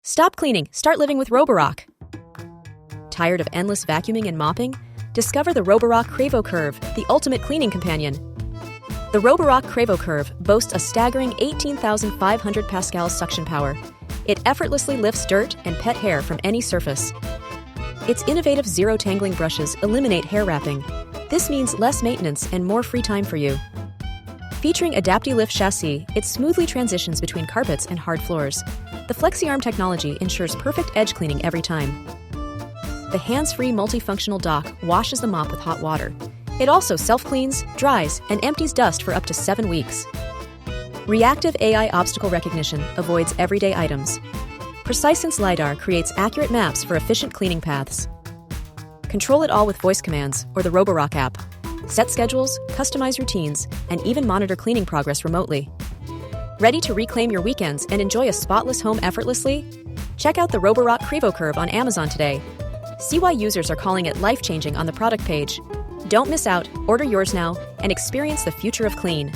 Stop cleaning, start living with Roborock. Tired of endless vacuuming and mopping? Discover the Roborock Qrevo Curv, the ultimate cleaning companion. The Roborock Qrevo Curv boasts a staggering 18,500 pascals suction power. It effortlessly lifts dirt and pet hair from any surface. Its innovative zero-tangling brushes eliminate hair wrapping. This means less maintenance and more free time for you. Featuring AdaptiLift chassis, it smoothly transitions between carpets and hard floors. The FlexiArm technology ensures perfect edge cleaning every time. The hands-free multifunctional dock washes the mop with hot water. It also self-cleans, dries, and empties dust for up to 7 weeks. Reactive AI obstacle recognition avoids everyday items. PreciSense LiDAR creates accurate maps for efficient cleaning paths. Control it all with voice commands or the Roborock app. Set schedules, customize routines, and even monitor cleaning progress remotely. Ready to reclaim your weekends and enjoy a spotless home effortlessly? Check out the Roborock Qrevo Curv on Amazon today. See why users are calling it life-changing on the product page. Don't miss out, order yours now, and experience the future of clean.